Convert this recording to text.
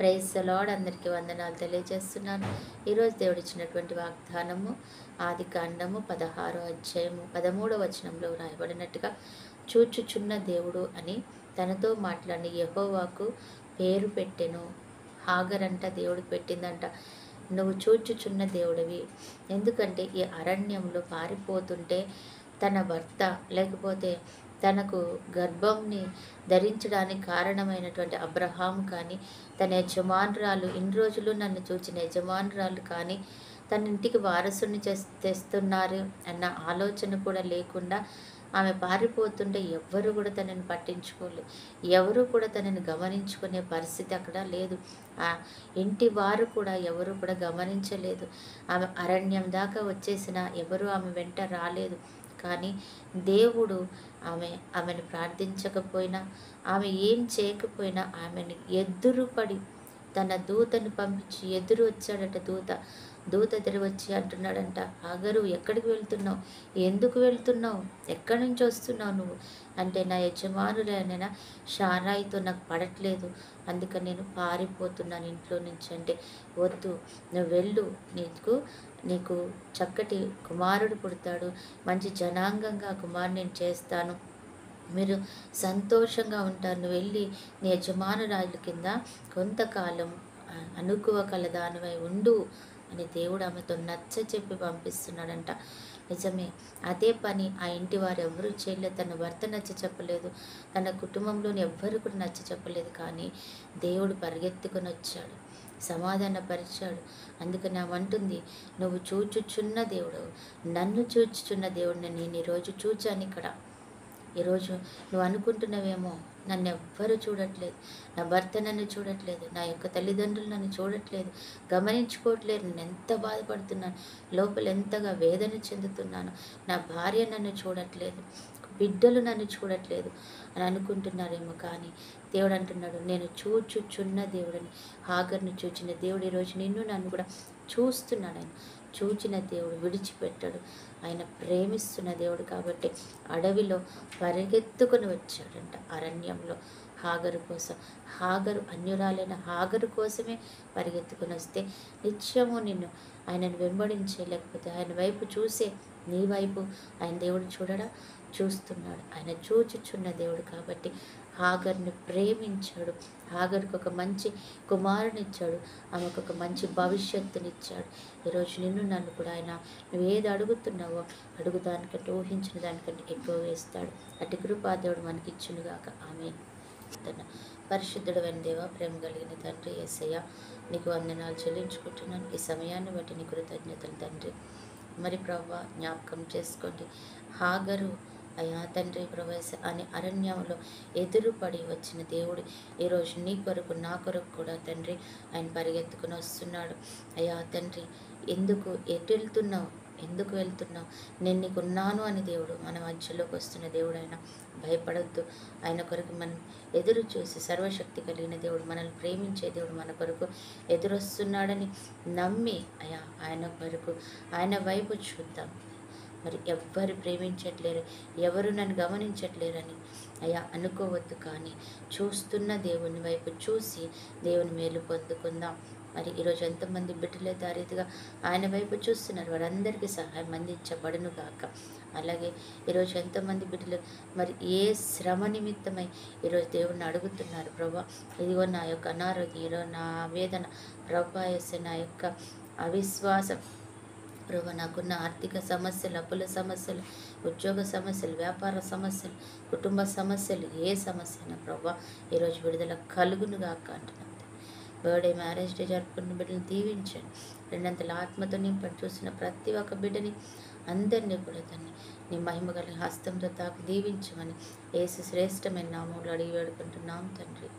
Praise the lord. అందరికీ వందనాలు తెలియజేస్తున్నాను. ఈరోజు దేవుడు ఇచ్చినటువంటి వాగ్దానము ఆదికాండము 16వ అధ్యాయము 13వ వచనంలో రాయబడినట్టుగా, చూచుచున్న దేవుడు అని తనతో మాట్లాడిన యెహోవాకు పేరు పెట్టెను. హాగరంట దేవుడికి పెట్టిందంట, నువ్వు చూచుచున్న దేవుడివి. ఎందుకంటే ఈ అరణ్యంలో పారిపోతుంటే తన భర్త లేకపోతే తనకు గర్భంని ధరించడానికి కారణమైనటువంటి అబ్రహాం కానీ, తన యజమానురాలు ఇన్ని రోజులు నన్ను చూచిన యజమానురాలు కానీ, తన ఇంటికి వారసుని తెస్తున్నారు అన్న ఆలోచన కూడా లేకుండా ఆమె పారిపోతుంటే ఎవ్వరు కూడా తనని పట్టించుకోలేదు. ఎవరు కూడా తనని గమనించుకునే పరిస్థితి అక్కడ లేదు. ఆ ఇంటి వారు కూడా ఎవరు కూడా గమనించలేదు. ఆమె అరణ్యం దాకా వచ్చేసిన ఎవరు ఆమె వెంట రాలేదు. కానీ దేవుడు ఆమెను ప్రార్థించకపోయినా, ఆమె ఏం చేయకపోయినా ఆమెను ఎదురుపడి తన దూతను పంపించి ఎదురు వచ్చాడట. దూత ఎదురు వచ్చి అంటున్నాడంట, హాగరు ఎక్కడికి వెళ్తున్నావు? ఎందుకు వెళ్తున్నావు? ఎక్కడి నుంచి వస్తున్నావు నువ్వు అంటే, నా యజమానులైన షారాయితో నాకు పడట్లేదు, అందుకని నేను పారిపోతున్నాను ఇంట్లో నుంచి. అంటే, వద్దు, నువ్వు వెళ్ళు, నీకు చక్కటి కుమారుడు పుడతాడు, మంచి జనాంగంగా కుమారుని నేను చేస్తాను, మీరు సంతోషంగా ఉంటారు, నువ్వు వెళ్ళి నీ యజమానురాలు కింద కొంతకాలం అనుకువ కలదానివై ఉండు అని దేవుడు ఆమెతో నచ్చ చెప్పి పంపిస్తున్నాడంట. నిజమే, అదే పని ఆ ఇంటి వారు ఎవరూ చేయలేదు. తన భర్త నచ్చ చెప్పలేదు, తన కుటుంబంలోని ఎవ్వరు కూడా నచ్చ చెప్పలేదు. కానీ దేవుడు పరిగెత్తుకొని వచ్చాడు, సమాధానపరిచాడు. అందుకని ఆమంటుంది, నువ్వు చూచుచున్న దేవుడు, నన్ను చూచుచున్న దేవుడిని నేను ఈరోజు చూచాను ఇక్కడ. ఈరోజు నువ్వు అనుకుంటున్నావేమో, నన్ను ఎవ్వరు చూడట్లేదు, నా భర్త నన్ను చూడట్లేదు, నా యొక్క తల్లిదండ్రులు నన్ను చూడట్లేదు, గమనించుకోవట్లేదు, నేను ఎంత బాధపడుతున్నాను, లోపల ఎంతగా వేదన చెందుతున్నాను, నా భార్య నన్ను చూడట్లేదు, బిడ్డలు నన్ను చూడట్లేదు అని అనుకుంటున్నారేమో. కానీ దేవుడు అంటున్నాడు, నేను చూచుచున్న దేవుడని. హాగర్ను చూచిన దేవుడు ఈరోజు నిన్ను నన్ను కూడా చూస్తున్నాడు. ఆయన చూచిన దేవుడు విడిచిపెట్టాడు. ఆయన ప్రేమిస్తున్న దేవుడు కాబట్టి అడవిలో పరిగెత్తుకొని వచ్చాడంట, అరణ్యంలో హాగరు కోసం. హాగరు అన్యురాలైన హాగరు కోసమే పరిగెత్తుకొని వస్తే, నిత్యము నిన్ను ఆయనను వెంబడించే, లేకపోతే ఆయన వైపు చూసే నీ వైపు ఆయన దేవుడు చూడడా? చూస్తున్నాడు. ఆయన చూచుచున్న దేవుడు కాబట్టి హాగర్ని ప్రేమించాడు. హాగర్కి ఒక మంచి కుమారునిచ్చాడు, ఆమెకు ఒక మంచి భవిష్యత్తునిచ్చాడు. ఈరోజు నిన్ను నన్ను కూడా ఆయన నువ్వు ఏది అడుగుతున్నావో అడుగు దానికంటే, ఊహించిన దానికంటే ఎక్కువ వేస్తాడు. అటు కృపా దేవుడు మనకిచ్చునుగాక. ఆమేన్. పరిశుద్ధుడు అయిన దేవా, ప్రేమ కలిగిన తండ్రి యేసయ్య, నీకు వందనాలు చెల్లించుకుంటున్నాను. ఈ సమయాన్ని బట్టి నీ కృతజ్ఞతలు తండ్రి. మరి ప్రభా, జ్ఞాపకం చేసుకోండి, హాగరు అయ్యా తండ్రి ప్రవేశ అని అరణ్యంలో ఎదురుపడి వచ్చిన దేవుడు ఈరోజు నీ కొరకు నా కొరకు కూడా తండ్రి ఆయన పరిగెత్తుకుని వస్తున్నాడు. అయ్యా తండ్రి, ఎటు వెళ్తున్నావు, ఎందుకు వెళ్తున్నావు, నేను నీకున్నాను అని దేవుడు మన మధ్యలోకి వస్తున్న దేవుడు. ఆయన భయపడొద్దు. ఆయన కొరకు మనం ఎదురు చూసి, సర్వశక్తి కలిగిన దేవుడు, మనల్ని ప్రేమించే దేవుడు మన కొరకు ఎదురొస్తున్నాడని నమ్మి అయ్యా ఆయన కొరకు ఆయన వైపు చూద్దాం. మరి ఎవ్వరు ప్రేమించట్లేరు, ఎవరు నన్ను గమనించట్లేరని అయ్యా అనుకోవద్దు. కానీ చూస్తున్న దేవుని వైపు చూసి దేవుని మేలు పొందుకుందాం. మరి ఈరోజు ఎంతమంది బిడ్డలైతే ఆ రీతిగా ఆయన వైపు చూస్తున్నారు, వారందరికీ సహాయం అందించబడును గాక. అలాగే ఈరోజు ఎంతమంది బిడ్డలు మరి ఏ శ్రమ నిమిత్తమై ఈరోజు దేవుణ్ణి అడుగుతున్నారు, ప్రభా ఇదిగో నా యొక్క అనారోగ్యం, ఈరోజు నా వేదన, ప్రభా యేసే నా యొక్క అవిశ్వాసం, ప్రభా నాకున్న ఆర్థిక సమస్యలు, అప్పుల సమస్యలు, ఉద్యోగ సమస్యలు, వ్యాపార సమస్యలు, కుటుంబ సమస్యలు, ఏ సమస్య అయినా ప్రభా ఈరోజు విడుదల కలుగునుగాక అంటున్నాను. బర్త్డే, మ్యారేజ్ డే జరుపుకున్న బిడ్డని దీవించండి. రెండంతల ఆత్మతో నింపండి. చూసిన ప్రతి ఒక్క బిడ్డని అందరినీ కూడా తన్ని నీ మహిమ కలిగిన హస్తంతో తాకి దీవించమని యేసు శ్రేష్టమైన నామములో అడిగి వేడుకుంటున్నాం తండ్రి.